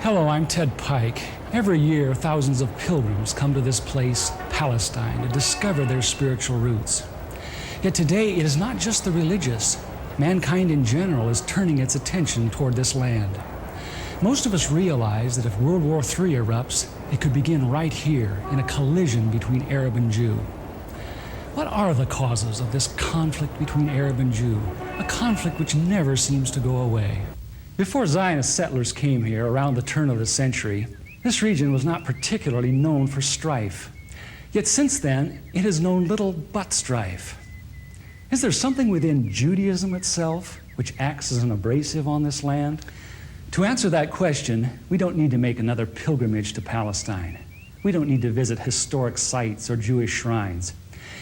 Hello, I'm Ted Pike. Every year, thousands of pilgrims come to this place, Palestine, to discover their spiritual roots. Yet today, it is not just the religious. Mankind in general is turning its attention toward this land. Most of us realize that if World War III erupts, it could begin right here in a collision between Arab and Jew. What are the causes of this conflict between Arab and Jew? A conflict which never seems to go away. Before Zionist settlers came here around the turn of the century, this region was not particularly known for strife. Yet since then, it has known little but strife. Is there something within Judaism itself which acts as an abrasive on this land? To answer that question, we don't need to make another pilgrimage to Palestine. We don't need to visit historic sites or Jewish shrines.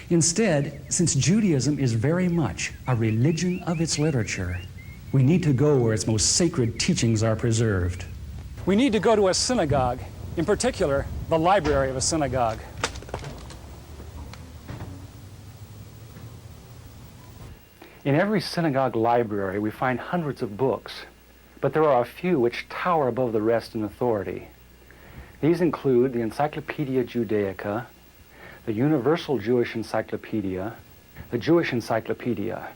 Instead, since Judaism is very much a religion of its literature, we need to go where its most sacred teachings are preserved. We need to go to a synagogue, in particular, the library of a synagogue. In every synagogue library, we find hundreds of books, but there are a few which tower above the rest in authority. These include the Encyclopedia Judaica, the Universal Jewish Encyclopedia, the Jewish Encyclopedia.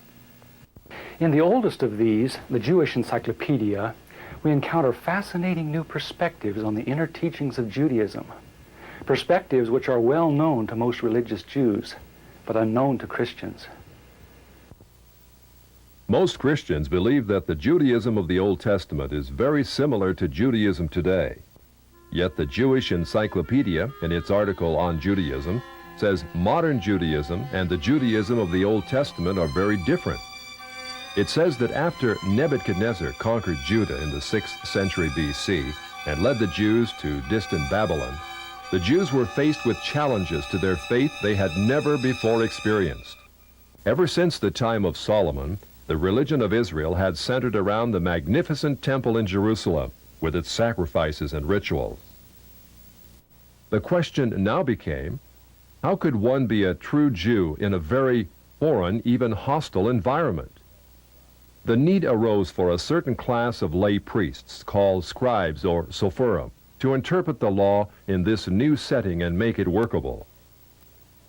In the oldest of these, the Jewish Encyclopedia, we encounter fascinating new perspectives on the inner teachings of Judaism, perspectives which are well known to most religious Jews, but unknown to Christians. Most Christians believe that the Judaism of the Old Testament is very similar to Judaism today. Yet the Jewish Encyclopedia, in its article on Judaism, says modern Judaism and the Judaism of the Old Testament are very different. It says that after Nebuchadnezzar conquered Judah in the 6th century BC and led the Jews to distant Babylon, the Jews were faced with challenges to their faith they had never before experienced. Ever since the time of Solomon, the religion of Israel had centered around the magnificent temple in Jerusalem with its sacrifices and rituals. The question now became, how could one be a true Jew in a very foreign, even hostile environment? The need arose for a certain class of lay priests called scribes or sopherim to interpret the law in this new setting and make it workable.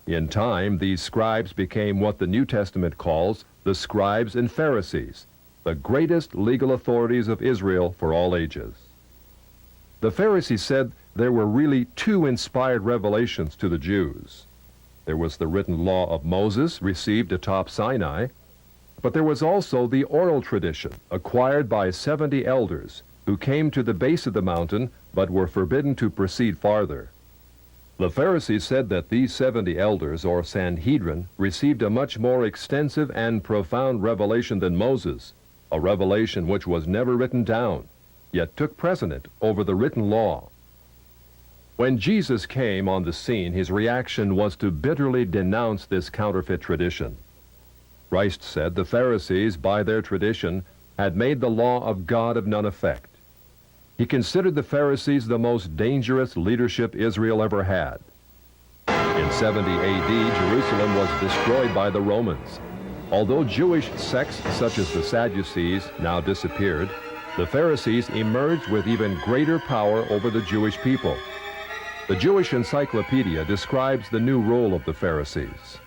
In time, these scribes became what the New Testament calls the scribes and Pharisees, the greatest legal authorities of Israel for all ages. The Pharisees said there were really two inspired revelations to the Jews. There was the written law of Moses received atop Sinai, but there was also the oral tradition acquired by 70 elders who came to the base of the mountain but were forbidden to proceed farther. The Pharisees said that these 70 elders, or Sanhedrin, received a much more extensive and profound revelation than Moses, a revelation which was never written down, yet took precedent over the written law. When Jesus came on the scene, his reaction was to bitterly denounce this counterfeit tradition. Christ said the Pharisees, by their tradition, had made the law of God of none effect. He considered the Pharisees the most dangerous leadership Israel ever had. In 70 AD, Jerusalem was destroyed by the Romans. Although Jewish sects such as the Sadducees now disappeared, the Pharisees emerged with even greater power over the Jewish people. The Jewish Encyclopedia describes the new role of the Pharisees.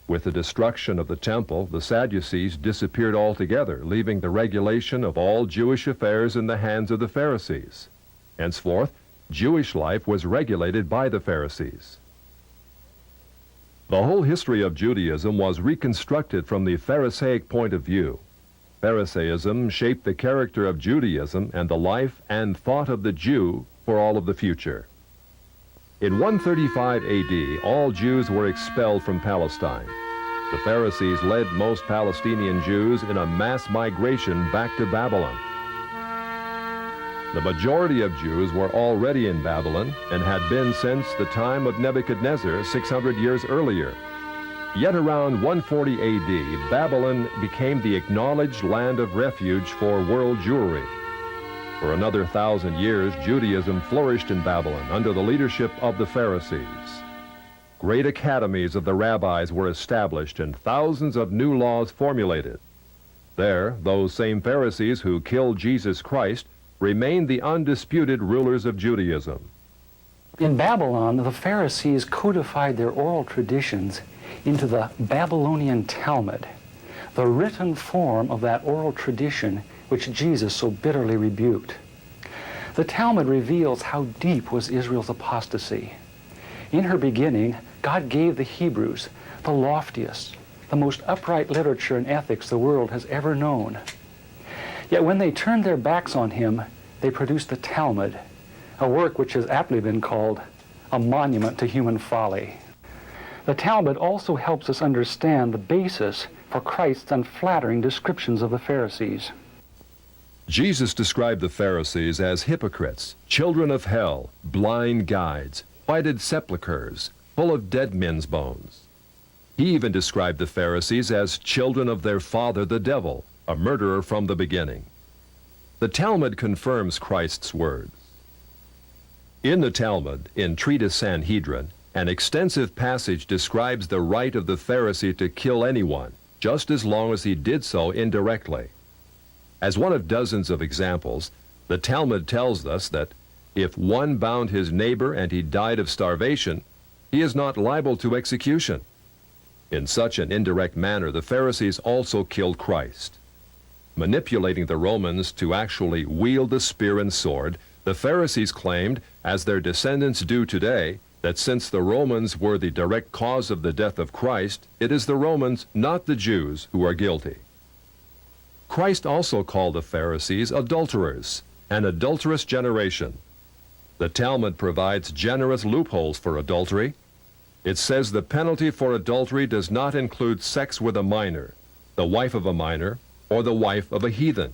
With the destruction of the temple, the Sadducees disappeared altogether, leaving the regulation of all Jewish affairs in the hands of the Pharisees. Henceforth, Jewish life was regulated by the Pharisees. The whole history of Judaism was reconstructed from the Pharisaic point of view. Pharisaism shaped the character of Judaism and the life and thought of the Jew for all of the future. In 135 AD, all Jews were expelled from Palestine. The Pharisees led most Palestinian Jews in a mass migration back to Babylon. The majority of Jews were already in Babylon and had been since the time of Nebuchadnezzar 600 years earlier. Yet around 140 AD, Babylon became the acknowledged land of refuge for world Jewry. For another 1,000 years, Judaism flourished in Babylon under the leadership of the Pharisees. Great academies of the rabbis were established and thousands of new laws formulated. There, those same Pharisees who killed Jesus Christ remained the undisputed rulers of Judaism. In Babylon, the Pharisees codified their oral traditions into the Babylonian Talmud, the written form of that oral tradition which Jesus so bitterly rebuked. The Talmud reveals how deep was Israel's apostasy. In her beginning, God gave the Hebrews the loftiest, the most upright literature and ethics the world has ever known. Yet when they turned their backs on him, they produced the Talmud, a work which has aptly been called a monument to human folly. The Talmud also helps us understand the basis for Christ's unflattering descriptions of the Pharisees. Jesus described the Pharisees as hypocrites, children of hell, blind guides, whited sepulchres, full of dead men's bones. He even described the Pharisees as children of their father the devil, a murderer from the beginning. The Talmud confirms Christ's words. In the Talmud, in Treatise Sanhedrin, an extensive passage describes the right of the Pharisee to kill anyone, just as long as he did so indirectly. As one of dozens of examples, the Talmud tells us that if one bound his neighbor and he died of starvation, he is not liable to execution. In such an indirect manner, the Pharisees also killed Christ. Manipulating the Romans to actually wield the spear and sword, the Pharisees claimed, as their descendants do today, that since the Romans were the direct cause of the death of Christ, it is the Romans, not the Jews, who are guilty. Christ also called the Pharisees adulterers, an adulterous generation. The Talmud provides generous loopholes for adultery. It says the penalty for adultery does not include sex with a minor, the wife of a minor, or the wife of a heathen.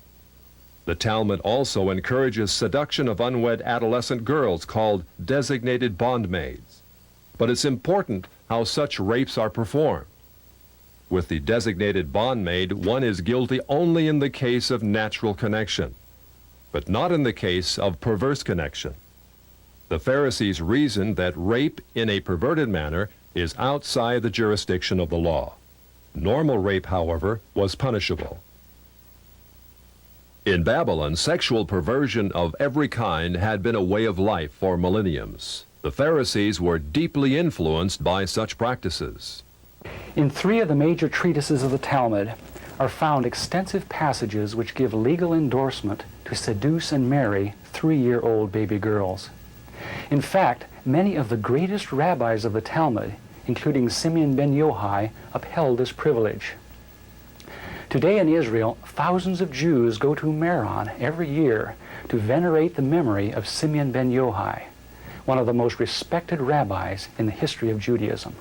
The Talmud also encourages seduction of unwed adolescent girls called designated bondmaids. But it's important how such rapes are performed. With the designated bondmaid, one is guilty only in the case of natural connection, but not in the case of perverse connection. The Pharisees reasoned that rape in a perverted manner is outside the jurisdiction of the law. Normal rape, however, was punishable. In Babylon, sexual perversion of every kind had been a way of life for millenniums. The Pharisees were deeply influenced by such practices. In 3 of the major treatises of the Talmud are found extensive passages which give legal endorsement to seduce and marry 3-year-old baby girls. In fact, many of the greatest rabbis of the Talmud, including Simeon ben Yochai, upheld this privilege. Today in Israel, thousands of Jews go to Meron every year to venerate the memory of Simeon ben Yochai, one of the most respected rabbis in the history of Judaism.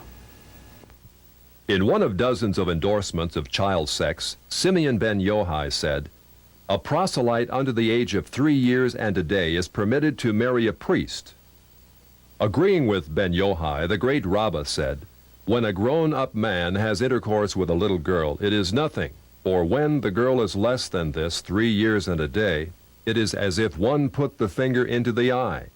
In one of dozens of endorsements of child sex, Simeon ben Yochai said, "A proselyte under the age of 3 years and a day is permitted to marry a priest." Agreeing with ben Yochai, the great rabbah said, "When a grown-up man has intercourse with a little girl, it is nothing. For when the girl is less than this, 3 years and a day, it is as if one put the finger into the eye."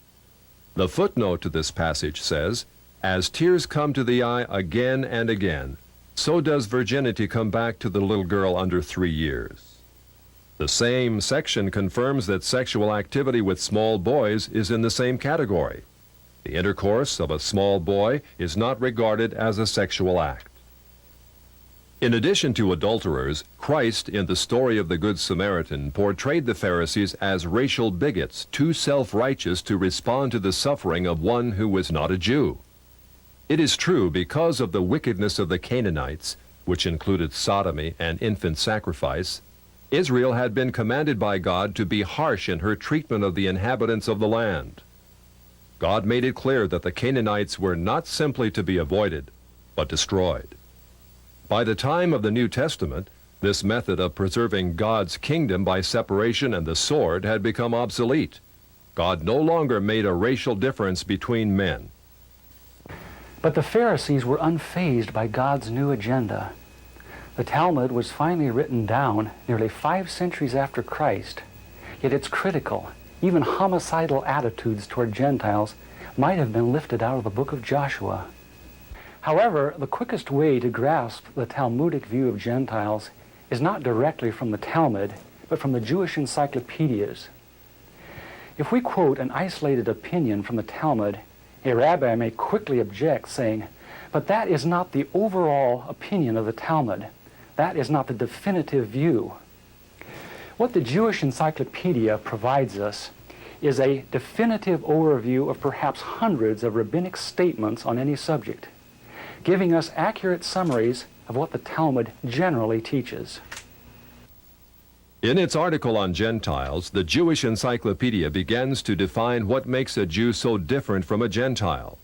The footnote to this passage says, "As tears come to the eye again and again, so does virginity come back to the little girl under 3 years." The same section confirms that sexual activity with small boys is in the same category. The intercourse of a small boy is not regarded as a sexual act. In addition to adulterers, Christ, in the story of the Good Samaritan, portrayed the Pharisees as racial bigots, too self-righteous to respond to the suffering of one who was not a Jew. It is true, because of the wickedness of the Canaanites, which included sodomy and infant sacrifice, Israel had been commanded by God to be harsh in her treatment of the inhabitants of the land. God made it clear that the Canaanites were not simply to be avoided, but destroyed. By the time of the New Testament, this method of preserving God's kingdom by separation and the sword had become obsolete. God no longer made a racial difference between men. But the Pharisees were unfazed by God's new agenda. The Talmud was finally written down nearly 5 centuries after Christ, yet its critical, even homicidal attitudes toward Gentiles might have been lifted out of the book of Joshua. However, the quickest way to grasp the Talmudic view of Gentiles is not directly from the Talmud, but from the Jewish encyclopedias. If we quote an isolated opinion from the Talmud, a rabbi may quickly object, saying, "But that is not the overall opinion of the Talmud. That is not the definitive view." What the Jewish Encyclopedia provides us is a definitive overview of perhaps hundreds of rabbinic statements on any subject, giving us accurate summaries of what the Talmud generally teaches. In its article on Gentiles, the Jewish Encyclopedia begins to define what makes a Jew so different from a Gentile.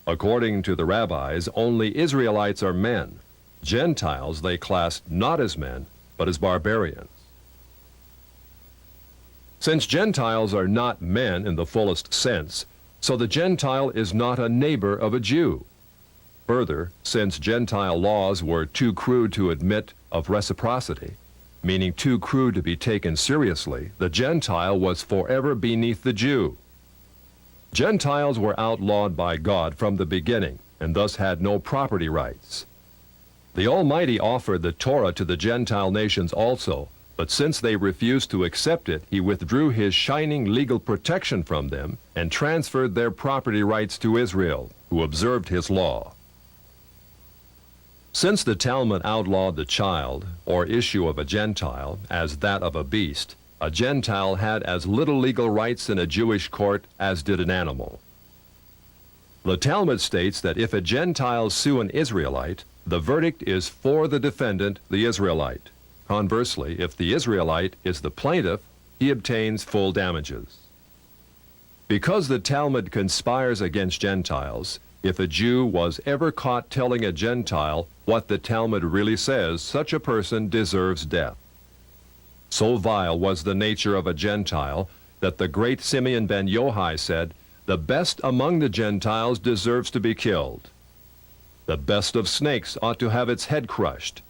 According to the rabbis, only Israelites are men. Gentiles they classed not as men, but as barbarians. Since Gentiles are not men in the fullest sense, so the Gentile is not a neighbor of a Jew. Further, since Gentile laws were too crude to admit of reciprocity, meaning too crude to be taken seriously, the Gentile was forever beneath the Jew. Gentiles were outlawed by God from the beginning, and thus had no property rights. The Almighty offered the Torah to the Gentile nations also, but since they refused to accept it, he withdrew his shining legal protection from them and transferred their property rights to Israel, who observed his law. Since the Talmud outlawed the child, or issue of a Gentile, as that of a beast, a Gentile had as little legal rights in a Jewish court as did an animal. The Talmud states that if a Gentile sue an Israelite, the verdict is for the defendant, the Israelite. Conversely, if the Israelite is the plaintiff, he obtains full damages. Because the Talmud conspires against Gentiles, if a Jew was ever caught telling a Gentile what the Talmud really says, such a person deserves death. So vile was the nature of a Gentile that the great Simeon ben Yohai said, "The best among the Gentiles deserves to be killed. The best of snakes ought to have its head crushed."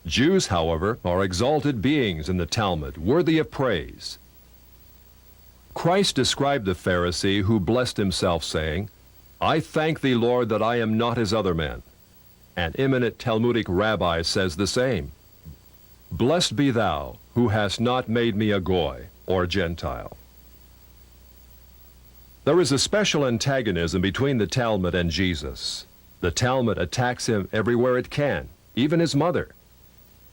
Jews, however, are exalted beings in the Talmud, worthy of praise. Christ described the Pharisee who blessed himself, saying, "I thank thee, Lord, that I am not as other men." An eminent Talmudic rabbi says the same. "Blessed be thou, who hast not made me a Goy, or Gentile." There is a special antagonism between the Talmud and Jesus. The Talmud attacks him everywhere it can, even his mother.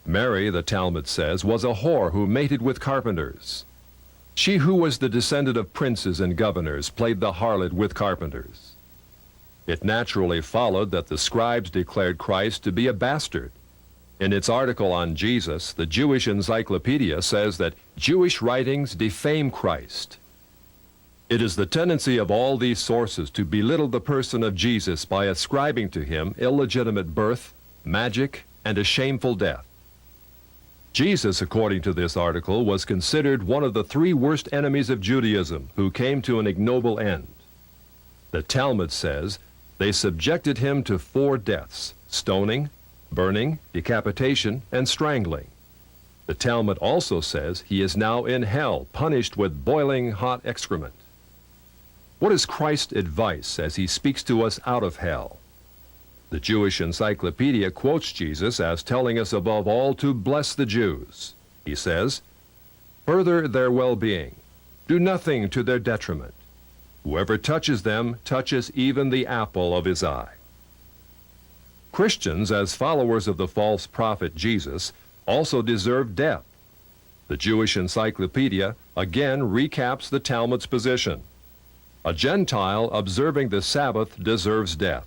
Mary, the Talmud says, was a whore who mated with carpenters. She who was the descendant of princes and governors played the harlot with carpenters. It naturally followed that the scribes declared Christ to be a bastard. In its article on Jesus, the Jewish Encyclopedia says that Jewish writings defame Christ. It is the tendency of all these sources to belittle the person of Jesus by ascribing to him illegitimate birth, magic, and a shameful death. Jesus, according to this article, was considered one of the three worst enemies of Judaism who came to an ignoble end. The Talmud says they subjected him to 4 deaths: stoning, burning, decapitation, and strangling. The Talmud also says he is now in hell, punished with boiling hot excrement. What is Christ's advice as he speaks to us out of hell? The Jewish Encyclopedia quotes Jesus as telling us above all to bless the Jews. He says, "Further their well-being. Do nothing to their detriment. Whoever touches them touches even the apple of his eye." Christians, as followers of the false prophet Jesus, also deserve death. The Jewish Encyclopedia again recaps the Talmud's position. A Gentile observing the Sabbath deserves death.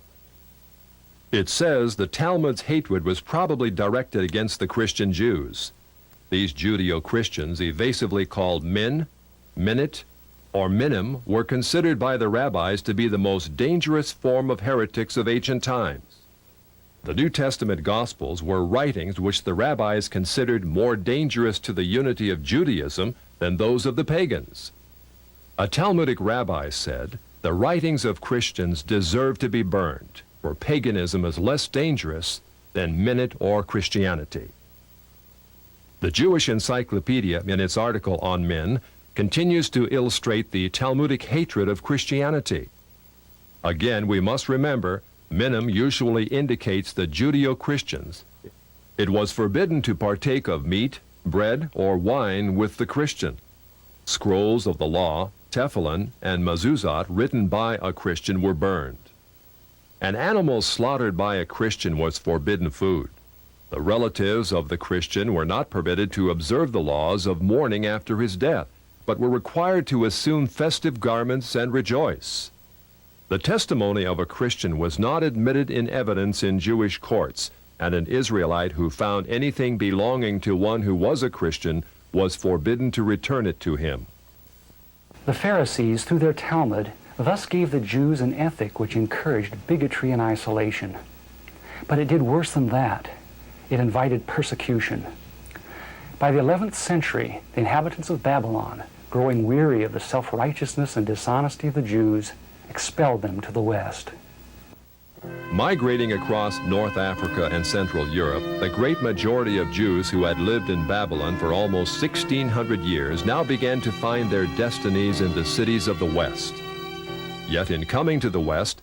It says the Talmud's hatred was probably directed against the Christian Jews. These Judeo-Christians, evasively called min, minute, or minim, were considered by the rabbis to be the most dangerous form of heretics of ancient times. The New Testament Gospels were writings which the rabbis considered more dangerous to the unity of Judaism than those of the pagans. A Talmudic rabbi said, "The writings of Christians deserve to be burned, for paganism is less dangerous than minute or Christianity." The Jewish Encyclopedia, in its article on min, continues to illustrate the Talmudic hatred of Christianity. Again, we must remember, minim usually indicates the Judeo-Christians. It was forbidden to partake of meat, bread, or wine with the Christian. Scrolls of the law, Tefillin, and Mezuzot written by a Christian were burned. An animal slaughtered by a Christian was forbidden food. The relatives of the Christian were not permitted to observe the laws of mourning after his death, but were required to assume festive garments and rejoice. The testimony of a Christian was not admitted in evidence in Jewish courts, and an Israelite who found anything belonging to one who was a Christian was forbidden to return it to him. The Pharisees, through their Talmud, thus gave the Jews an ethic which encouraged bigotry and isolation. But it did worse than that. It invited persecution. By the 11th century, the inhabitants of Babylon, growing weary of the self-righteousness and dishonesty of the Jews, expelled them to the west. Migrating across North Africa and Central Europe, the great majority of Jews who had lived in Babylon for almost 1,600 years now began to find their destinies in the cities of the West. Yet in coming to the West,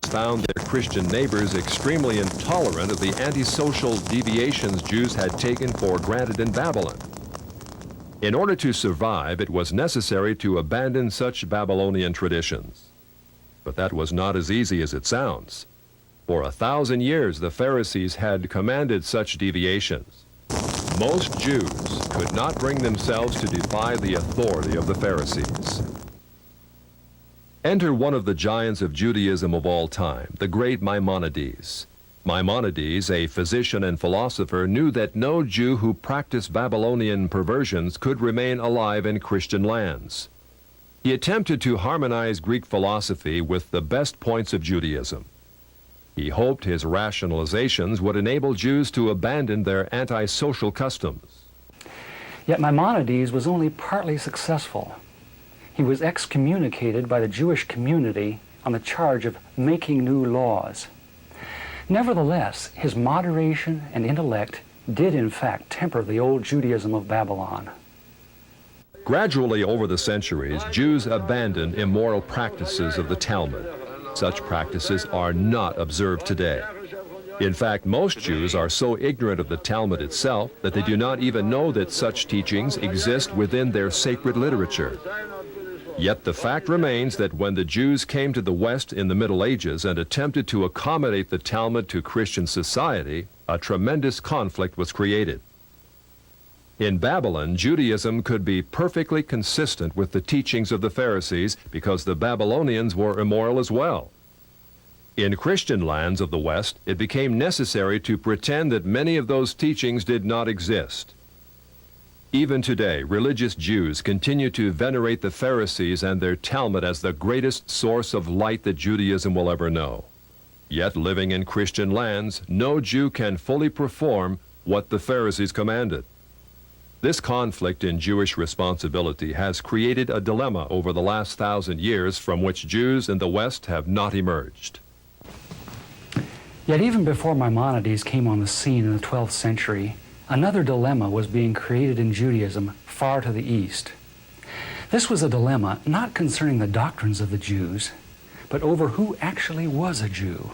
found their Christian neighbors extremely intolerant of the antisocial deviations Jews had taken for granted in Babylon. In order to survive, it was necessary to abandon such Babylonian traditions. But that was not as easy as it sounds. For 1,000 years, the Pharisees had commanded such deviations. Most Jews could not bring themselves to defy the authority of the Pharisees. Enter one of the giants of Judaism of all time, the great Maimonides. Maimonides, a physician and philosopher, knew that no Jew who practiced Babylonian perversions could remain alive in Christian lands. He attempted to harmonize Greek philosophy with the best points of Judaism. He hoped his rationalizations would enable Jews to abandon their antisocial customs. Yet Maimonides was only partly successful. He was excommunicated by the Jewish community on the charge of making new laws. Nevertheless, his moderation and intellect did in fact temper the old Judaism of Babylon. Gradually over the centuries, Jews abandoned immoral practices of the Talmud. Such practices are not observed today. In fact, most Jews are so ignorant of the Talmud itself that they do not even know that such teachings exist within their sacred literature. Yet the fact remains that when the Jews came to the West in the Middle Ages and attempted to accommodate the Talmud to Christian society, a tremendous conflict was created. In Babylon, Judaism could be perfectly consistent with the teachings of the Pharisees because the Babylonians were immoral as well. In Christian lands of the West, it became necessary to pretend that many of those teachings did not exist. Even today, religious Jews continue to venerate the Pharisees and their Talmud as the greatest source of light that Judaism will ever know. Yet, living in Christian lands, no Jew can fully perform what the Pharisees commanded. This conflict in Jewish responsibility has created a dilemma over the last 1,000 years from which Jews in the West have not emerged. Yet even before Maimonides came on the scene in the 12th century, another dilemma was being created in Judaism far to the east. This was a dilemma not concerning the doctrines of the Jews, but over who actually was a Jew.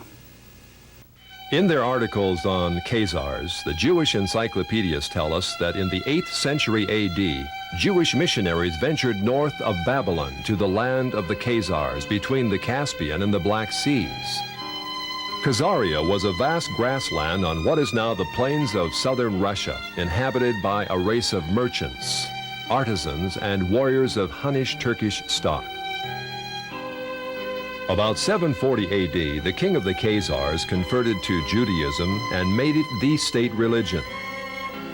In their articles on Khazars, the Jewish encyclopedias tell us that in the 8th century A.D., Jewish missionaries ventured north of Babylon to the land of the Khazars between the Caspian and the Black Seas. Khazaria was a vast grassland on what is now the plains of southern Russia, inhabited by a race of merchants, artisans, and warriors of Hunnish Turkish stock. About 740 A.D., the king of the Khazars converted to Judaism and made it the state religion.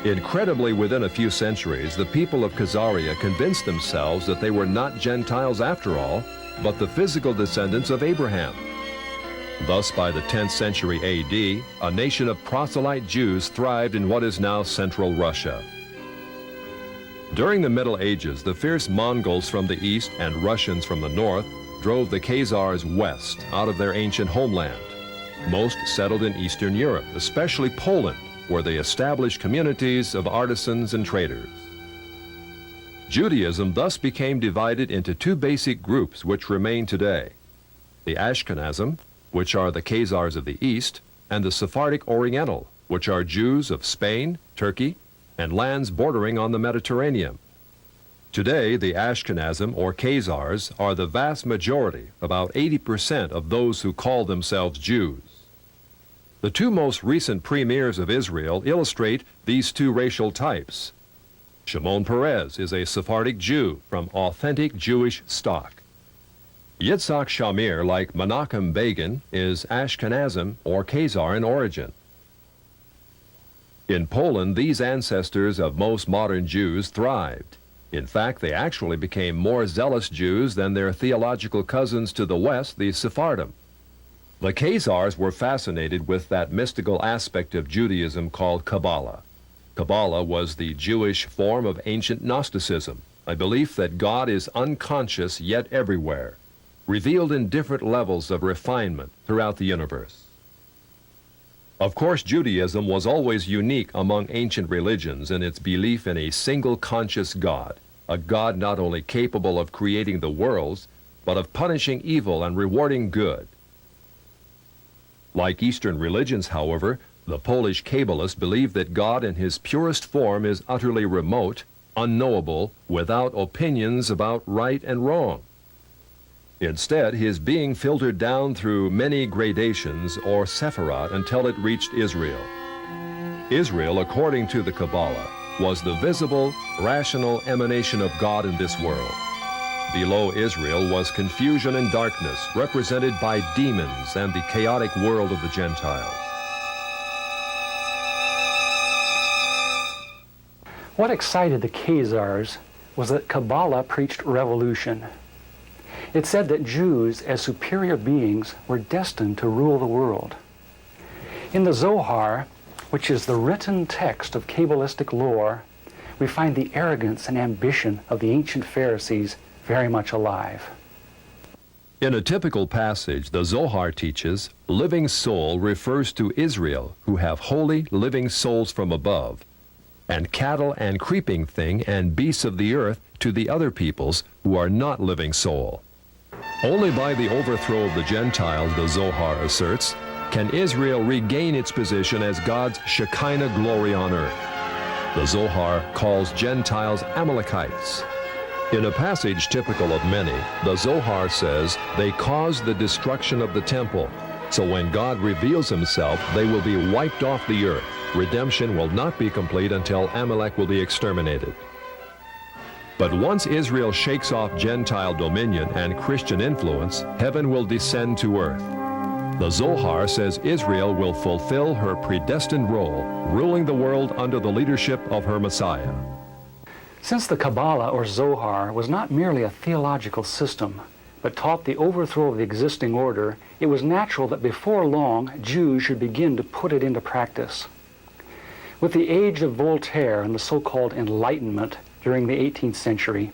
Incredibly, within a few centuries, the people of Khazaria convinced themselves that they were not Gentiles after all, but the physical descendants of Abraham. Thus, by the 10th century A.D., a nation of proselyte Jews thrived in what is now central Russia. During the Middle Ages, the fierce Mongols from the east and Russians from the north drove the Khazars west out of their ancient homeland. Most settled in Eastern Europe, especially Poland, where they established communities of artisans and traders. Judaism thus became divided into two basic groups which remain today: the Ashkenazim, which are the Khazars of the east, and the Sephardic Oriental, which are Jews of Spain, Turkey, and lands bordering on the Mediterranean. Today, the Ashkenazim, or Khazars, are the vast majority, about 80% of those who call themselves Jews. The two most recent premiers of Israel illustrate these two racial types. Shimon Peres is a Sephardic Jew from authentic Jewish stock. Yitzhak Shamir, like Menachem Begin, is Ashkenazim or Khazar in origin. In Poland, these ancestors of most modern Jews thrived. In fact, they actually became more zealous Jews than their theological cousins to the west, the Sephardim. The Khazars were fascinated with that mystical aspect of Judaism called Kabbalah. Kabbalah was the Jewish form of ancient Gnosticism, a belief that God is unconscious yet everywhere, revealed in different levels of refinement throughout the universe. Of course, Judaism was always unique among ancient religions in its belief in a single conscious God, a God not only capable of creating the worlds, but of punishing evil and rewarding good. Like Eastern religions, however, the Polish Kabbalists believe that God in his purest form is utterly remote, unknowable, without opinions about right and wrong. Instead, his being filtered down through many gradations or sephirot until it reached Israel. Israel, according to the Kabbalah, was the visible, rational emanation of God in this world. Below Israel was confusion and darkness, represented by demons and the chaotic world of the Gentiles. What excited the Khazars was that Kabbalah preached revolution. It said that Jews, as superior beings, were destined to rule the world. In the Zohar, which is the written text of Kabbalistic lore, we find the arrogance and ambition of the ancient Pharisees very much alive. In a typical passage, the Zohar teaches, living soul refers to Israel, who have holy living souls from above, and cattle and creeping thing and beasts of the earth to the other peoples who are not living soul. Only by the overthrow of the Gentiles, the Zohar asserts, can Israel regain its position as God's Shekinah glory on earth. The Zohar calls Gentiles Amalekites. In a passage typical of many, the Zohar says they caused the destruction of the temple, so when God reveals himself, they will be wiped off the earth. Redemption will not be complete until Amalek will be exterminated. But once Israel shakes off Gentile dominion and Christian influence, heaven will descend to earth. The Zohar says Israel will fulfill her predestined role, ruling the world under the leadership of her Messiah. Since the Kabbalah or Zohar was not merely a theological system, but taught the overthrow of the existing order, it was natural that before long Jews should begin to put it into practice. With the age of Voltaire and the so-called Enlightenment during the 18th century,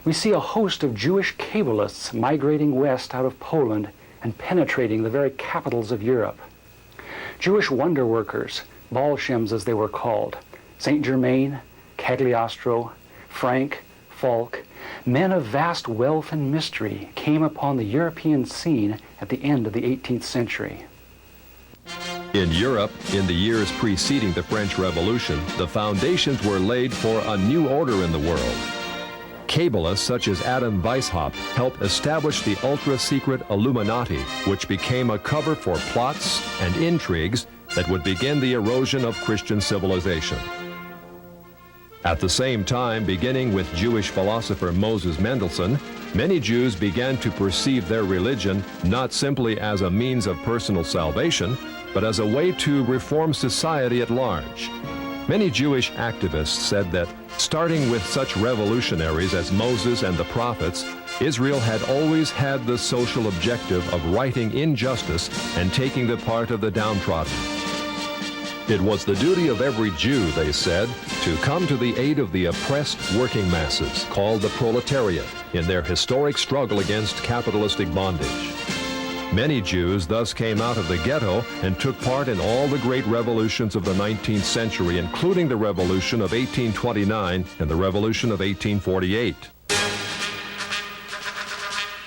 we see a host of Jewish Kabbalists migrating west out of Poland and penetrating the very capitals of Europe. Jewish wonder workers, Bolshems as they were called, Saint Germain, Cagliostro, Frank, Falk, men of vast wealth and mystery came upon the European scene at the end of the 18th century. In Europe, in the years preceding the French Revolution, the foundations were laid for a new order in the world. Kabbalists such as Adam Weishaupt helped establish the ultra-secret Illuminati, which became a cover for plots and intrigues that would begin the erosion of Christian civilization. At the same time, beginning with Jewish philosopher Moses Mendelssohn, many Jews began to perceive their religion not simply as a means of personal salvation, but as a way to reform society at large. Many Jewish activists said that, starting with such revolutionaries as Moses and the prophets, Israel had always had the social objective of righting injustice and taking the part of the downtrodden. It was the duty of every Jew, they said, to come to the aid of the oppressed working masses, called the proletariat, in their historic struggle against capitalistic bondage. Many Jews thus came out of the ghetto and took part in all the great revolutions of the 19th century, including the Revolution of 1829 and the Revolution of 1848.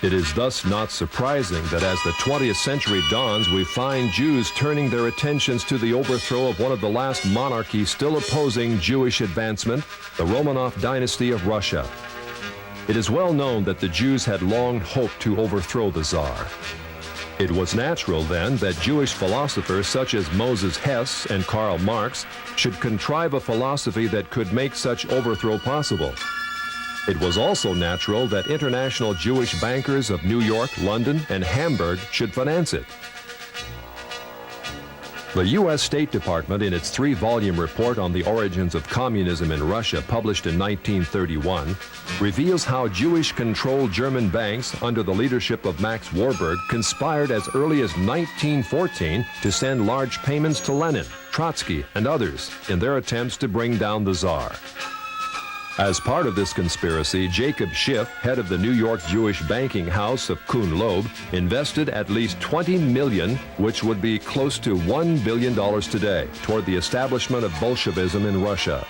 It is thus not surprising that as the 20th century dawns, we find Jews turning their attentions to the overthrow of one of the last monarchies still opposing Jewish advancement, the Romanov dynasty of Russia. It is well known that the Jews had long hoped to overthrow the Tsar. It was natural then that Jewish philosophers such as Moses Hess and Karl Marx should contrive a philosophy that could make such overthrow possible. It was also natural that international Jewish bankers of New York, London, and Hamburg should finance it. The U.S. State Department, in its 3-volume report on the origins of communism in Russia, published in 1931, reveals how Jewish-controlled German banks under the leadership of Max Warburg conspired as early as 1914 to send large payments to Lenin, Trotsky, and others in their attempts to bring down the Tsar. As part of this conspiracy, Jacob Schiff, head of the New York Jewish banking house of Kuhn Loeb, invested at least $20 million, which would be close to $1 billion today, toward the establishment of Bolshevism in Russia.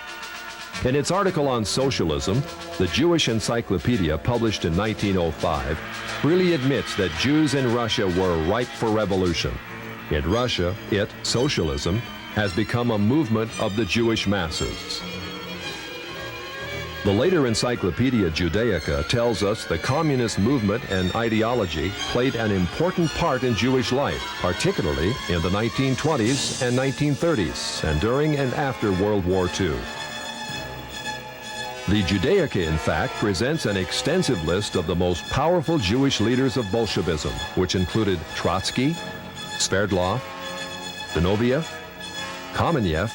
In its article on socialism, the Jewish Encyclopedia, published in 1905, freely admits that Jews in Russia were ripe for revolution. In Russia, socialism, has become a movement of the Jewish masses. The later Encyclopedia Judaica tells us the communist movement and ideology played an important part in Jewish life, particularly in the 1920s and 1930s, and during and after World War II. The Judaica, in fact, presents an extensive list of the most powerful Jewish leaders of Bolshevism, which included Trotsky, Sverdlov, Zinoviev, Kamenev,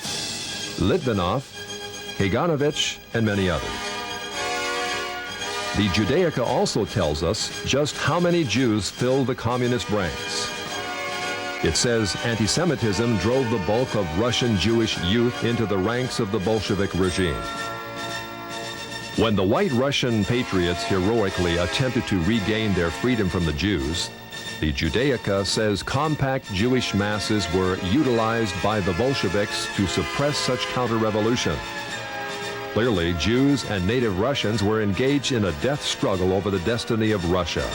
Litvinov, Kaganovich, and many others. The Judaica also tells us just how many Jews filled the communist ranks. It says anti-Semitism drove the bulk of Russian Jewish youth into the ranks of the Bolshevik regime. When the white Russian patriots heroically attempted to regain their freedom from the Jews, the Judaica says compact Jewish masses were utilized by the Bolsheviks to suppress such counter-revolution. Clearly, Jews and native Russians were engaged in a death struggle over the destiny of Russia.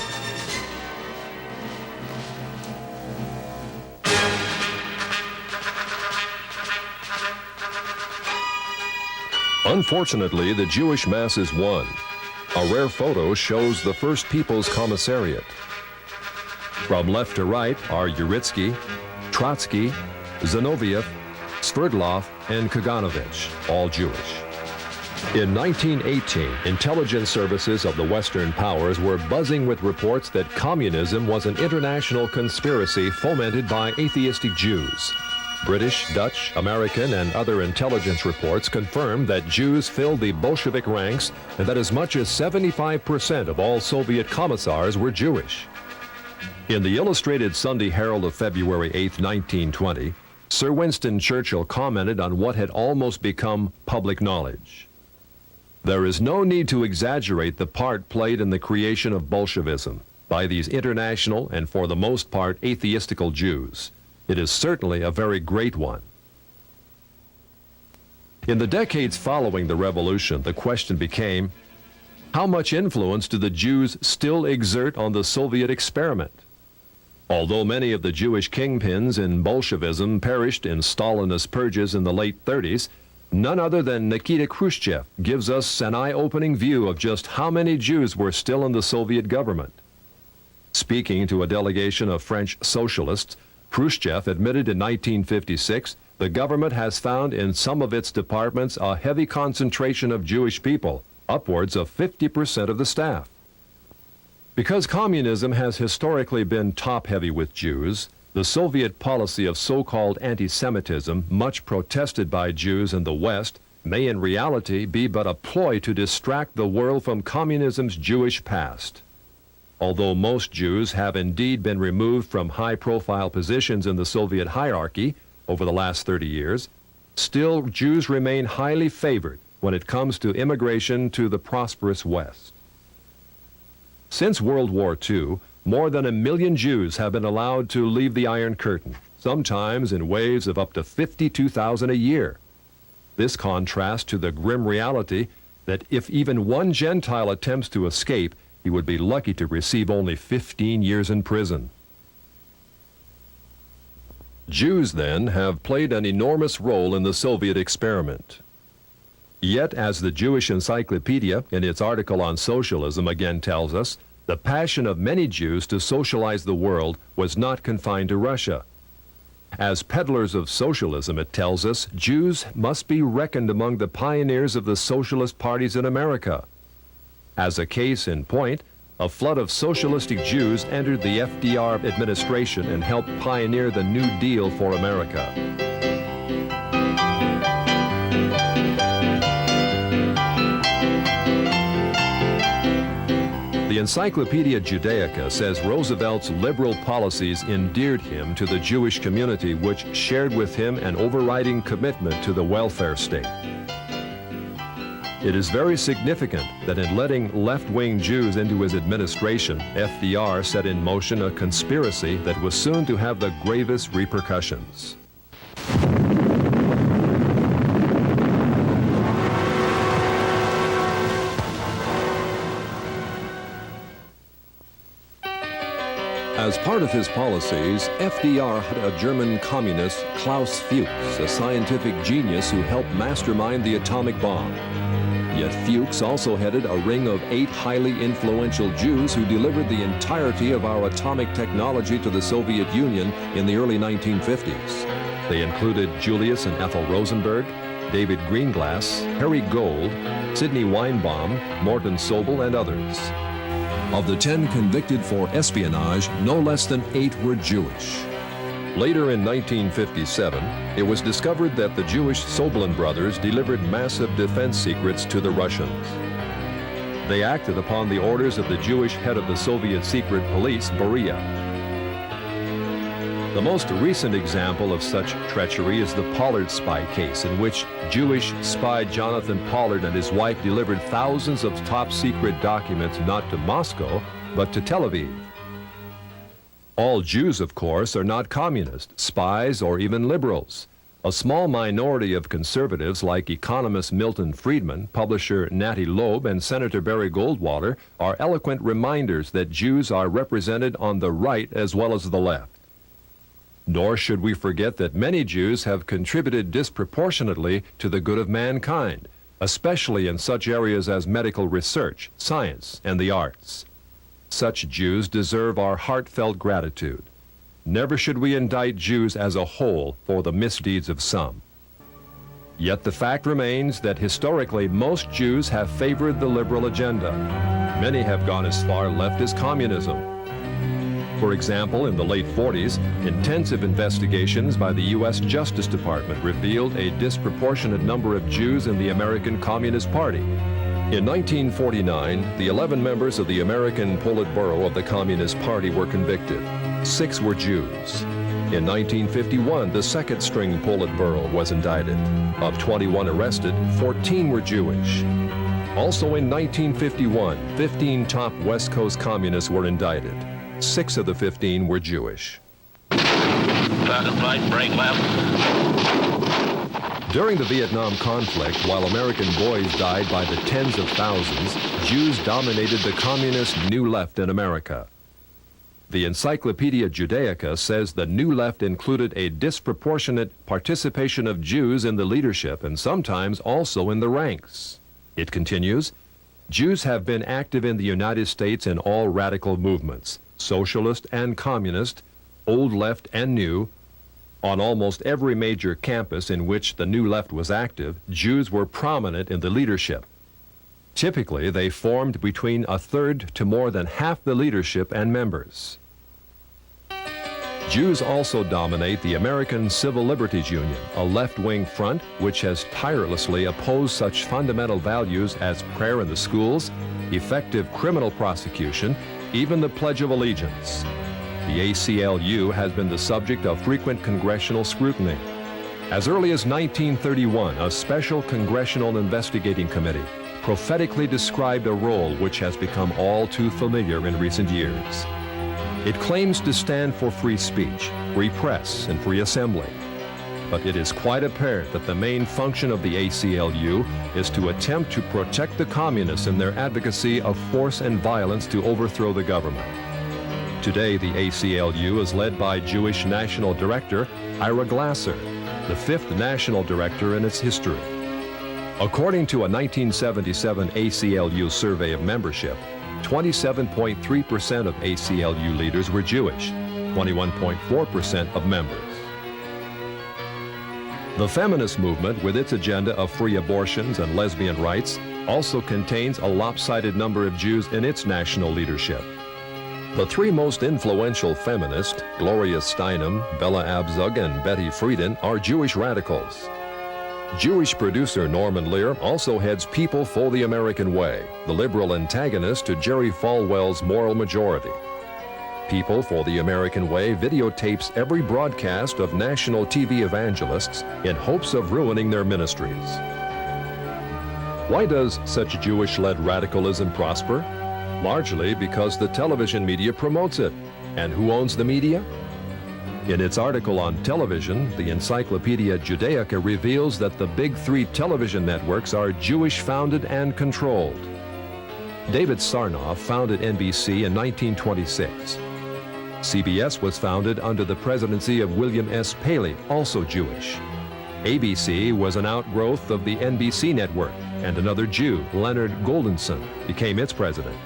Unfortunately, the Jewish masses won. A rare photo shows the First People's Commissariat. From left to right are Uritsky, Trotsky, Zinoviev, Sverdlov, and Kaganovich, all Jewish. In 1918, intelligence services of the Western powers were buzzing with reports that communism was an international conspiracy fomented by atheistic Jews. British, Dutch, American, and other intelligence reports confirmed that Jews filled the Bolshevik ranks and that as much as 75% of all Soviet commissars were Jewish. In the Illustrated Sunday Herald of February 8, 1920, Sir Winston Churchill commented on what had almost become public knowledge. There is no need to exaggerate the part played in the creation of Bolshevism by these international and for the most part atheistical Jews. It is certainly a very great one. In the decades following the revolution, the question became, how much influence do the Jews still exert on the Soviet experiment? Although many of the Jewish kingpins in Bolshevism perished in Stalinist purges in the late 30s, none other than Nikita Khrushchev gives us an eye-opening view of just how many Jews were still in the Soviet government. Speaking to a delegation of French socialists, Khrushchev admitted in 1956 the government has found in some of its departments a heavy concentration of Jewish people, upwards of 50% of the staff. Because communism has historically been top-heavy with Jews, the Soviet policy of so-called anti-Semitism, much protested by Jews in the West, may in reality be but a ploy to distract the world from communism's Jewish past. Although most Jews have indeed been removed from high-profile positions in the Soviet hierarchy over the last 30 years, still Jews remain highly favored when it comes to immigration to the prosperous West. Since World War II, more than 1 million Jews have been allowed to leave the Iron Curtain, sometimes in waves of up to 52,000 a year. This contrasts to the grim reality that if even one Gentile attempts to escape, he would be lucky to receive only 15 years in prison. Jews, then, have played an enormous role in the Soviet experiment. Yet, as the Jewish Encyclopedia, in its article on socialism, again tells us, the passion of many Jews to socialize the world was not confined to Russia. As peddlers of socialism, it tells us, Jews must be reckoned among the pioneers of the socialist parties in America. As a case in point, a flood of socialistic Jews entered the FDR administration and helped pioneer the New Deal for America. The Encyclopedia Judaica says Roosevelt's liberal policies endeared him to the Jewish community, which shared with him an overriding commitment to the welfare state. It is very significant that in letting left-wing Jews into his administration, FDR set in motion a conspiracy that was soon to have the gravest repercussions. As part of his policies, FDR had a German communist, Klaus Fuchs, a scientific genius who helped mastermind the atomic bomb. Yet Fuchs also headed a ring of 8 highly influential Jews who delivered the entirety of our atomic technology to the Soviet Union in the early 1950s. They included Julius and Ethel Rosenberg, David Greenglass, Harry Gold, Sidney Weinbaum, Morton Sobel, and others. Of the 10 convicted for espionage, no less than 8 were Jewish. Later in 1957, it was discovered that the Jewish Sobelin brothers delivered massive defense secrets to the Russians. They acted upon the orders of the Jewish head of the Soviet secret police, Beria. The most recent example of such treachery is the Pollard spy case, in which Jewish spy Jonathan Pollard and his wife delivered thousands of top-secret documents not to Moscow, but to Tel Aviv. All Jews, of course, are not communists, spies, or even liberals. A small minority of conservatives like economist Milton Friedman, publisher Natty Loeb, and Senator Barry Goldwater are eloquent reminders that Jews are represented on the right as well as the left. Nor should we forget that many Jews have contributed disproportionately to the good of mankind, especially in such areas as medical research, science, and the arts. Such Jews deserve our heartfelt gratitude. Never should we indict Jews as a whole for the misdeeds of some. Yet the fact remains that historically most Jews have favored the liberal agenda. Many have gone as far left as communism. For example, in the late 40s, intensive investigations by the U.S. Justice Department revealed a disproportionate number of Jews in the American Communist Party. In 1949, the 11 members of the American Politburo of the Communist Party were convicted. 6 were Jews. In 1951, the second-string Politburo was indicted. Of 21 arrested, 14 were Jewish. Also in 1951, 15 top West Coast communists were indicted. 6 of the 15 were Jewish. Target flight, break left. During the Vietnam conflict, while American boys died by the tens of thousands, Jews dominated the communist New Left in America. The Encyclopedia Judaica says the New Left included a disproportionate participation of Jews in the leadership and sometimes also in the ranks. It continues, Jews have been active in the United States in all radical movements, socialist and communist, old left and new. On almost every major campus in which the New Left was active, Jews were prominent in the leadership. Typically, they formed between a third to more than half the leadership and members. Jews also dominate the American Civil Liberties Union, a left-wing front which has tirelessly opposed such fundamental values as prayer in the schools, effective criminal prosecution, even the Pledge of Allegiance. The ACLU has been the subject of frequent congressional scrutiny. As early as 1931, a special congressional investigating committee prophetically described a role which has become all too familiar in recent years. It claims to stand for free speech, free press, and free assembly. But it is quite apparent that the main function of the ACLU is to attempt to protect the communists in their advocacy of force and violence to overthrow the government. Today, the ACLU is led by Jewish National Director Ira Glasser, the 5th national director in its history. According to a 1977 ACLU survey of membership, 27.3% of ACLU leaders were Jewish, 21.4% of members. The feminist movement, with its agenda of free abortions and lesbian rights, also contains a lopsided number of Jews in its national leadership. The three most influential feminists, Gloria Steinem, Bella Abzug, and Betty Friedan, are Jewish radicals. Jewish producer Norman Lear also heads People for the American Way, the liberal antagonist to Jerry Falwell's Moral Majority. People for the American Way videotapes every broadcast of national TV evangelists in hopes of ruining their ministries. Why does such Jewish-led radicalism prosper? Largely because the television media promotes it. And who owns the media? In its article on television, the Encyclopedia Judaica reveals that the big three television networks are Jewish-founded and controlled. David Sarnoff founded NBC in 1926. CBS was founded under the presidency of William S. Paley, also Jewish. ABC was an outgrowth of the NBC network, and another Jew, Leonard Goldenson, became its president.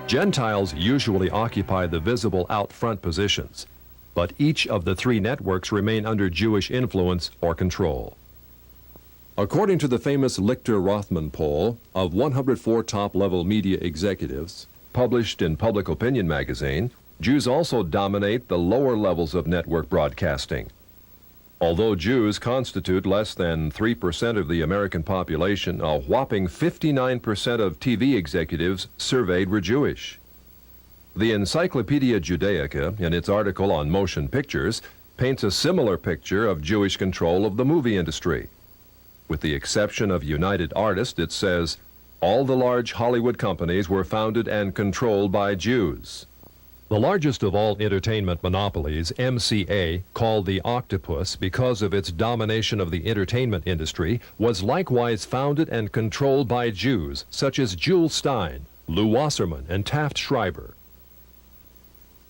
Gentiles usually occupy the visible out front positions, but each of the three networks remain under Jewish influence or control. According to the famous Lichter-Rothman poll of 104 top-level media executives, published in Public Opinion magazine, Jews also dominate the lower levels of network broadcasting. Although Jews constitute less than 3% of the American population, a whopping 59% of TV executives surveyed were Jewish. The Encyclopedia Judaica, in its article on motion pictures, paints a similar picture of Jewish control of the movie industry. With the exception of United Artists, it says, all the large Hollywood companies were founded and controlled by Jews. The largest of all entertainment monopolies, MCA, called the Octopus because of its domination of the entertainment industry, was likewise founded and controlled by Jews, such as Jules Stein, Lou Wasserman, and Taft Schreiber.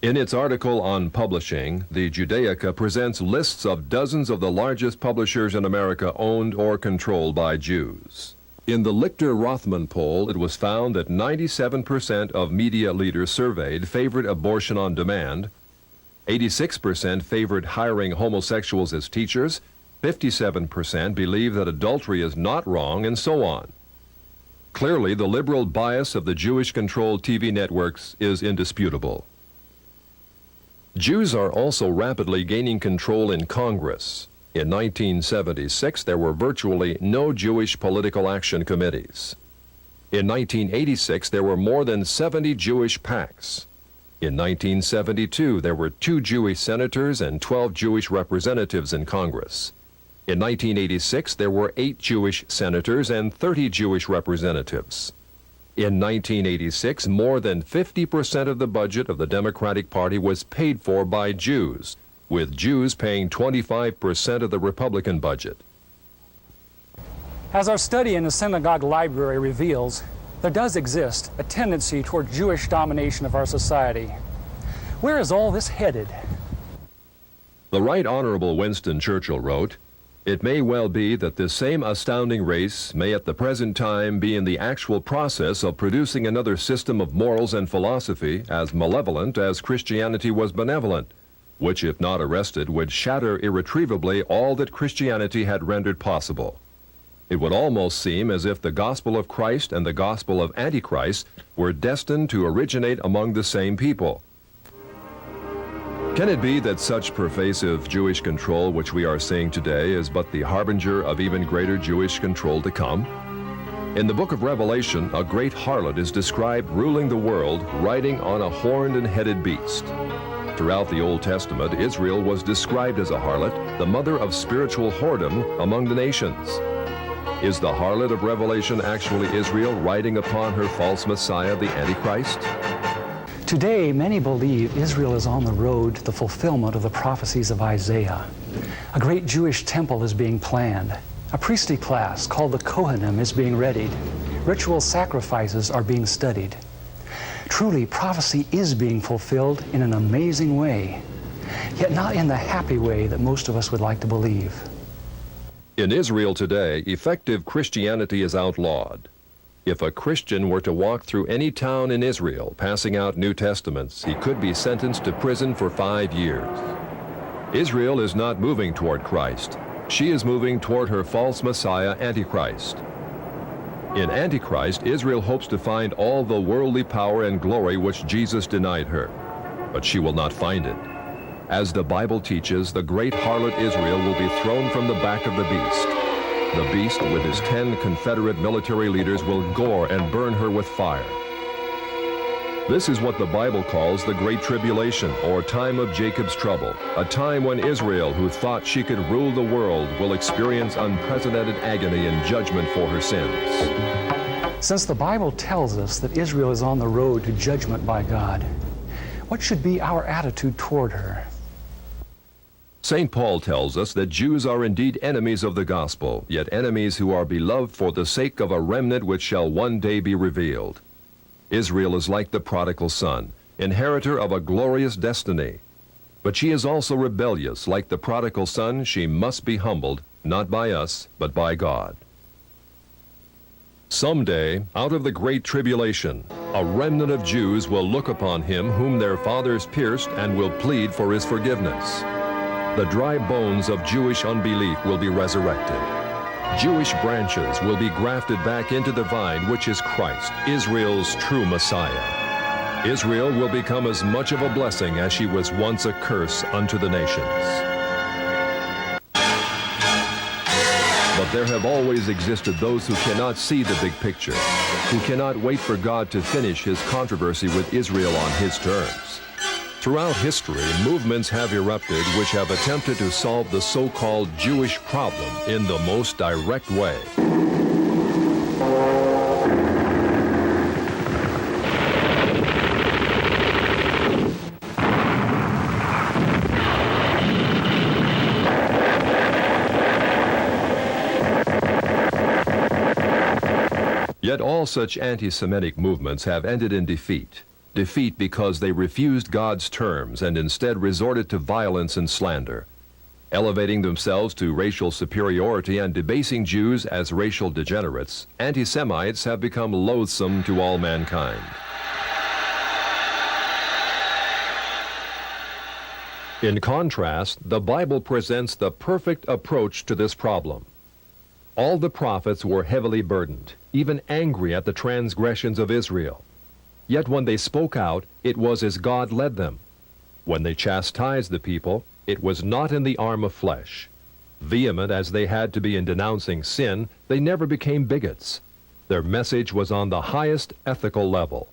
In its article on publishing, the Judaica presents lists of dozens of the largest publishers in America owned or controlled by Jews. In the Lichter-Rothman poll, it was found that 97% of media leaders surveyed favored abortion on demand, 86% favored hiring homosexuals as teachers, 57% believe that adultery is not wrong, and so on. Clearly, the liberal bias of the Jewish-controlled TV networks is indisputable. Jews are also rapidly gaining control in Congress. In 1976, there were virtually no Jewish political action committees. In 1986, there were more than 70 Jewish PACs. In 1972, there were 2 Jewish senators and 12 Jewish representatives in Congress. In 1986, there were 8 Jewish senators and 30 Jewish representatives. In 1986, more than 50% of the budget of the Democratic Party was paid for by Jews, with Jews paying 25% of the Republican budget. As our study in the synagogue library reveals, there does exist a tendency toward Jewish domination of our society. Where is all this headed? The Right Honorable Winston Churchill wrote, "It may well be that this same astounding race may at the present time be in the actual process of producing another system of morals and philosophy as malevolent as Christianity was benevolent, which, if not arrested, would shatter irretrievably all that Christianity had rendered possible. It would almost seem as if the gospel of Christ and the gospel of Antichrist were destined to originate among the same people." Can it be that such pervasive Jewish control which we are seeing today is but the harbinger of even greater Jewish control to come? In the book of Revelation, a great harlot is described ruling the world, riding on a horned and headed beast. Throughout the Old Testament, Israel was described as a harlot, the mother of spiritual whoredom among the nations. Is the harlot of Revelation actually Israel riding upon her false Messiah, the Antichrist? Today, many believe Israel is on the road to the fulfillment of the prophecies of Isaiah. A great Jewish temple is being planned. A priestly class called the Kohanim is being readied. Ritual sacrifices are being studied. Truly, prophecy is being fulfilled in an amazing way, yet not in the happy way that most of us would like to believe. In Israel today, effective Christianity is outlawed. If a Christian were to walk through any town in Israel passing out New Testaments, he could be sentenced to prison for 5 years. Israel is not moving toward Christ. She is moving toward her false Messiah, Antichrist. In Antichrist, Israel hopes to find all the worldly power and glory which Jesus denied her, but she will not find it. As the Bible teaches, the great harlot Israel will be thrown from the back of the beast. The beast, with his 10 Confederate military leaders, will gore and burn her with fire. This is what the Bible calls the Great Tribulation, or time of Jacob's trouble, a time when Israel, who thought she could rule the world, will experience unprecedented agony and judgment for her sins. Since the Bible tells us that Israel is on the road to judgment by God, what should be our attitude toward her? St. Paul tells us that Jews are indeed enemies of the gospel, yet enemies who are beloved for the sake of a remnant which shall one day be revealed. Israel is like the prodigal son, inheritor of a glorious destiny. But she is also rebellious. Like the prodigal son, she must be humbled, not by us, but by God. Someday, out of the great tribulation, a remnant of Jews will look upon him whom their fathers pierced and will plead for his forgiveness. The dry bones of Jewish unbelief will be resurrected. Jewish branches will be grafted back into the vine, which is Christ, Israel's true Messiah. Israel will become as much of a blessing as she was once a curse unto the nations. But there have always existed those who cannot see the big picture, who cannot wait for God to finish his controversy with Israel on his terms. Throughout history, movements have erupted which have attempted to solve the so-called Jewish problem in the most direct way. Yet all such anti-Semitic movements have ended in defeat. Defeat because they refused God's terms and instead resorted to violence and slander, elevating themselves to racial superiority and debasing Jews as racial degenerates. Anti-Semites have become loathsome to all mankind. In contrast, the Bible presents the perfect approach to this problem. All the prophets were heavily burdened, even angry at the transgressions of Israel. Yet when they spoke out, it was as God led them. When they chastised the people, it was not in the arm of flesh. Vehement as they had to be in denouncing sin, they never became bigots. Their message was on the highest ethical level.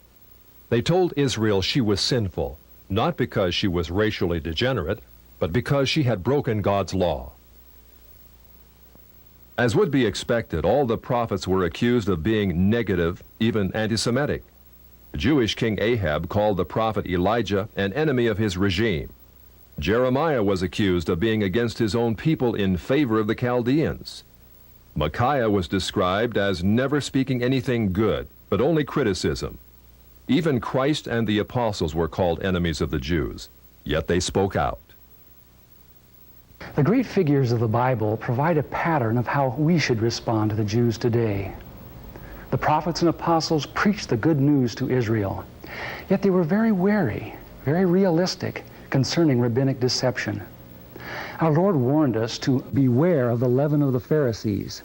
They told Israel she was sinful, not because she was racially degenerate, but because she had broken God's law. As would be expected, all the prophets were accused of being negative, even anti-Semitic. Jewish King Ahab called the prophet Elijah an enemy of his regime. Jeremiah was accused of being against his own people in favor of the Chaldeans. Micaiah was described as never speaking anything good, but only criticism. Even Christ and the apostles were called enemies of the Jews, yet they spoke out. The great figures of the Bible provide a pattern of how we should respond to the Jews today. The prophets and apostles preached the good news to Israel, yet they were very wary, very realistic concerning rabbinic deception. Our Lord warned us to beware of the leaven of the Pharisees.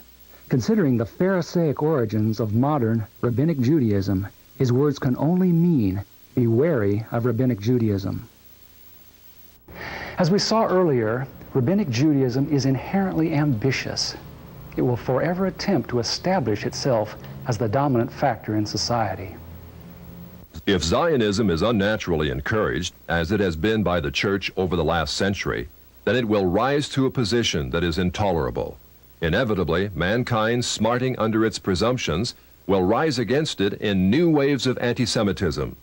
Considering the Pharisaic origins of modern rabbinic Judaism, his words can only mean be wary of rabbinic Judaism. As we saw earlier, rabbinic Judaism is inherently ambitious. It will forever attempt to establish itself as the dominant factor in society. If Zionism is unnaturally encouraged, as it has been by the church over the last century, then it will rise to a position that is intolerable. Inevitably, mankind, smarting under its presumptions, will rise against it in new waves of anti-Semitism.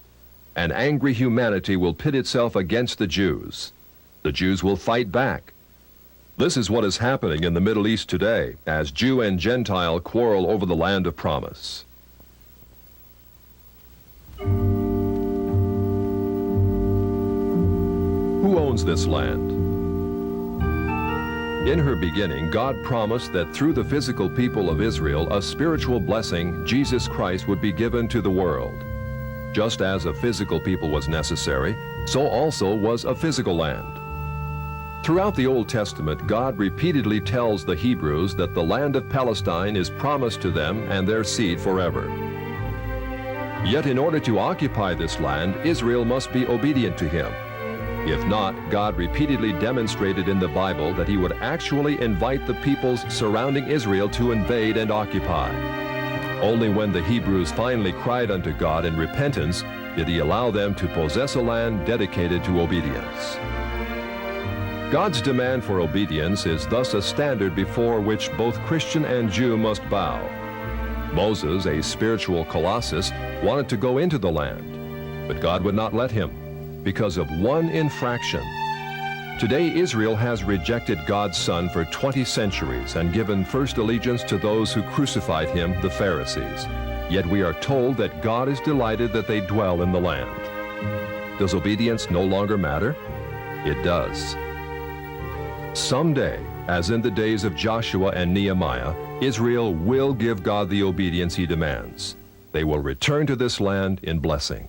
An angry humanity will pit itself against the Jews. The Jews will fight back. This is what is happening in the Middle East today, as Jew and Gentile quarrel over the land of promise. Who owns this land? In her beginning, God promised that through the physical people of Israel, a spiritual blessing, Jesus Christ, would be given to the world. Just as a physical people was necessary, so also was a physical land. Throughout the Old Testament, God repeatedly tells the Hebrews that the land of Palestine is promised to them and their seed forever. Yet in order to occupy this land, Israel must be obedient to him. If not, God repeatedly demonstrated in the Bible that he would actually invite the peoples surrounding Israel to invade and occupy. Only when the Hebrews finally cried unto God in repentance did he allow them to possess a land dedicated to obedience. God's demand for obedience is thus a standard before which both Christian and Jew must bow. Moses, a spiritual colossus, wanted to go into the land, but God would not let him because of one infraction. Today, Israel has rejected God's Son for 20 centuries and given first allegiance to those who crucified him, the Pharisees. Yet we are told that God is delighted that they dwell in the land. Does obedience no longer matter? It does. Someday, as in the days of Joshua and Nehemiah, Israel will give God the obedience he demands. They will return to this land in blessing.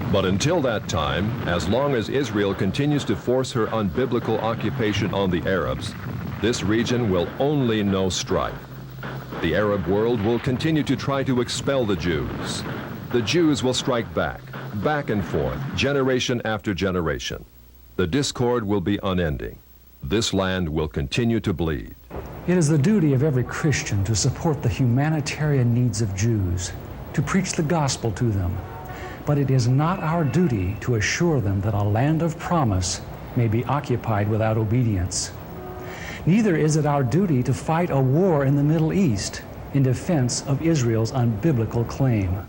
But until that time, as long as Israel continues to force her unbiblical occupation on the Arabs, this region will only know strife. The Arab world will continue to try to expel the Jews. The Jews will strike back and forth, generation after generation. The discord will be unending. This land will continue to bleed. It is the duty of every Christian to support the humanitarian needs of Jews, to preach the gospel to them. But it is not our duty to assure them that a land of promise may be occupied without obedience. Neither is it our duty to fight a war in the Middle East in defense of Israel's unbiblical claim.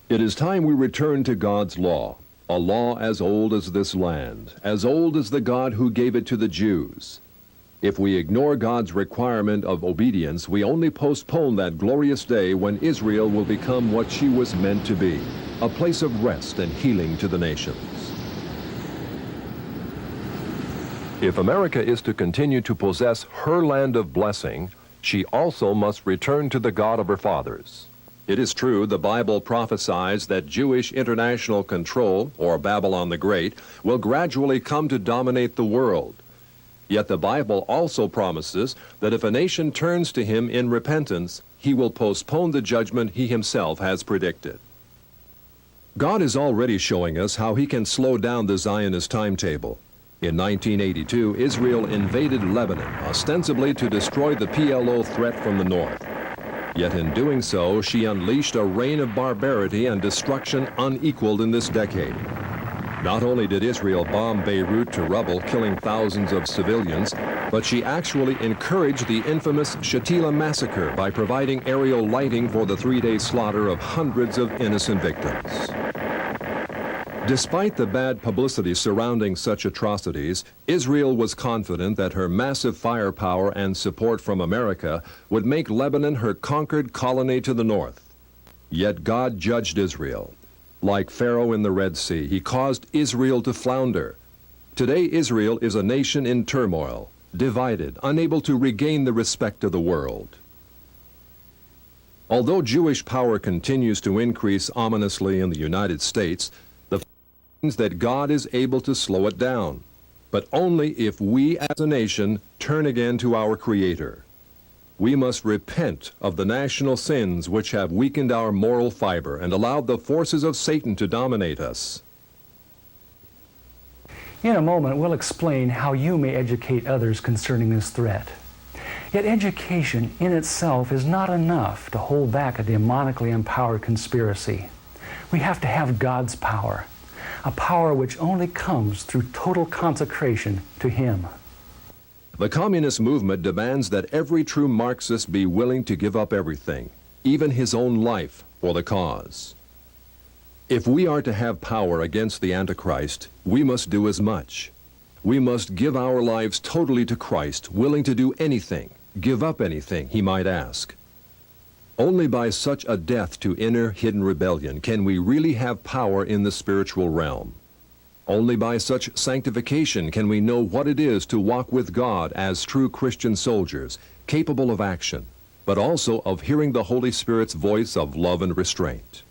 It is time we return to God's law, a law as old as this land, as old as the God who gave it to the Jews. If we ignore God's requirement of obedience, we only postpone that glorious day when Israel will become what she was meant to be, a place of rest and healing to the nations. If America is to continue to possess her land of blessing, she also must return to the God of her fathers. It is true, the Bible prophesies that Jewish international control, or Babylon the Great, will gradually come to dominate the world. Yet the Bible also promises that if a nation turns to him in repentance, he will postpone the judgment he himself has predicted. God is already showing us how he can slow down the Zionist timetable. In 1982, Israel invaded Lebanon, ostensibly to destroy the PLO threat from the north. Yet in doing so, she unleashed a reign of barbarity and destruction unequaled in this decade. Not only did Israel bomb Beirut to rubble, killing thousands of civilians, but she actually encouraged the infamous Shatila massacre by providing aerial lighting for the 3-day slaughter of hundreds of innocent victims. Despite the bad publicity surrounding such atrocities, Israel was confident that her massive firepower and support from America would make Lebanon her conquered colony to the north. Yet God judged Israel. Like Pharaoh in the Red Sea, he caused Israel to flounder. Today, Israel is a nation in turmoil, divided, unable to regain the respect of the world. Although Jewish power continues to increase ominously in the United States, the fact means that God is able to slow it down, but only if we as a nation turn again to our Creator. We must repent of the national sins which have weakened our moral fiber and allowed the forces of Satan to dominate us. In a moment, we'll explain how you may educate others concerning this threat. Yet education in itself is not enough to hold back a demonically empowered conspiracy. We have to have God's power, a power which only comes through total consecration to Him. The communist movement demands that every true Marxist be willing to give up everything, even his own life, for the cause. If we are to have power against the Antichrist, we must do as much. We must give our lives totally to Christ, willing to do anything, give up anything he might ask. Only by such a death to inner hidden rebellion can we really have power in the spiritual realm. Only by such sanctification can we know what it is to walk with God as true Christian soldiers, capable of action, but also of hearing the Holy Spirit's voice of love and restraint.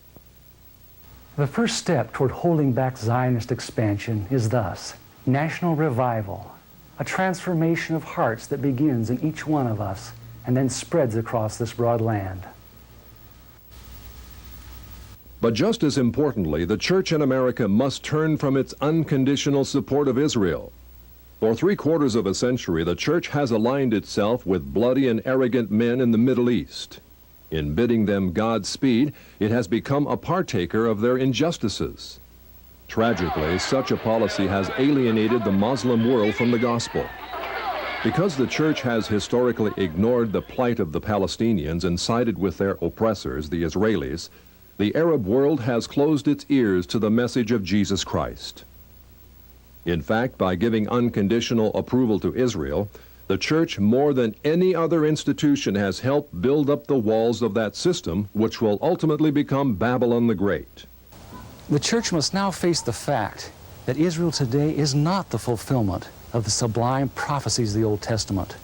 The first step toward holding back Zionist expansion is thus national revival, a transformation of hearts that begins in each one of us and then spreads across this broad land. But just as importantly, the church in America must turn from its unconditional support of Israel. For 3/4 of a century, the church has aligned itself with bloody and arrogant men in the Middle East. In bidding them Godspeed, it has become a partaker of their injustices. Tragically, such a policy has alienated the Muslim world from the gospel. Because the church has historically ignored the plight of the Palestinians and sided with their oppressors, the Israelis, the Arab world has closed its ears to the message of Jesus Christ. In fact, by giving unconditional approval to Israel, the church, more than any other institution, has helped build up the walls of that system, which will ultimately become Babylon the Great. The church must now face the fact that Israel today is not the fulfillment of the sublime prophecies of the Old Testament,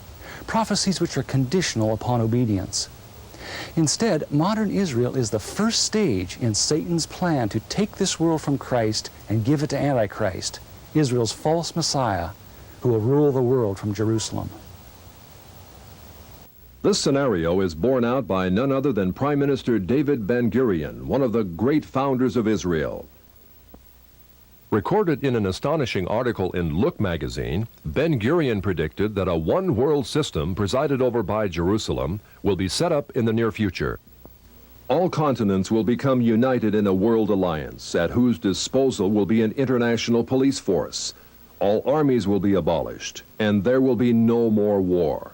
prophecies which are conditional upon obedience. Instead, modern Israel is the first stage in Satan's plan to take this world from Christ and give it to Antichrist, Israel's false Messiah, who will rule the world from Jerusalem. This scenario is borne out by none other than Prime Minister David Ben-Gurion, one of the great founders of Israel. Recorded in an astonishing article in Look magazine, Ben-Gurion predicted that a one-world system presided over by Jerusalem will be set up in the near future. All continents will become united in a world alliance, at whose disposal will be an international police force. All armies will be abolished, and there will be no more war.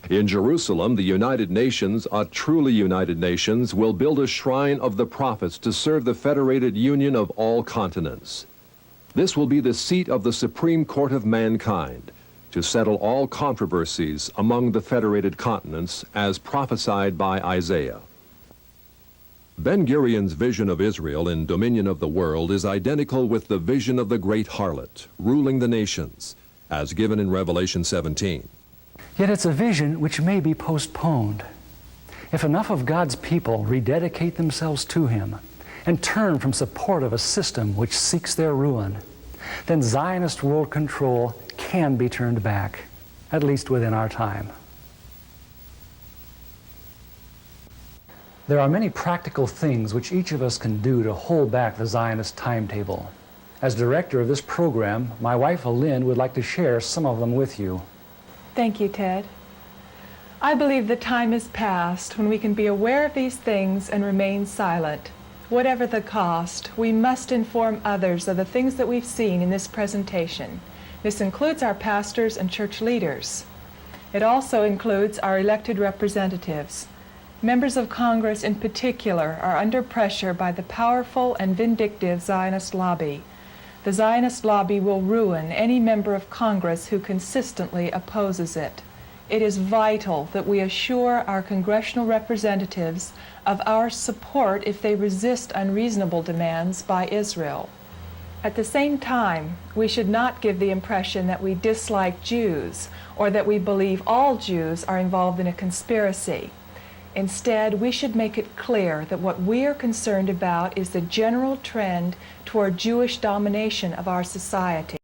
In Jerusalem, the United Nations, a truly united nations, will build a shrine of the prophets to serve the federated union of all continents. This will be the seat of the Supreme Court of mankind, to settle all controversies among the federated continents as prophesied by Isaiah. Ben-Gurion's vision of Israel in dominion of the world is identical with the vision of the great harlot, ruling the nations, as given in Revelation 17. Yet it's a vision which may be postponed. If enough of God's people rededicate themselves to Him and turn from support of a system which seeks their ruin, then Zionist world control can be turned back, at least within our time. There are many practical things which each of us can do to hold back the Zionist timetable. As director of this program, my wife Alynn would like to share some of them with you. Thank you, Ted. I believe the time is past when we can be aware of these things and remain silent. Whatever the cost, we must inform others of the things that we've seen in this presentation. This includes our pastors and church leaders. It also includes our elected representatives. Members of Congress in particular are under pressure by the powerful and vindictive Zionist lobby. The Zionist lobby will ruin any member of Congress who consistently opposes it. It is vital that we assure our congressional representatives of our support if they resist unreasonable demands by Israel. At the same time, we should not give the impression that we dislike Jews or that we believe all Jews are involved in a conspiracy. Instead, we should make it clear that what we are concerned about is the general trend toward Jewish domination of our society.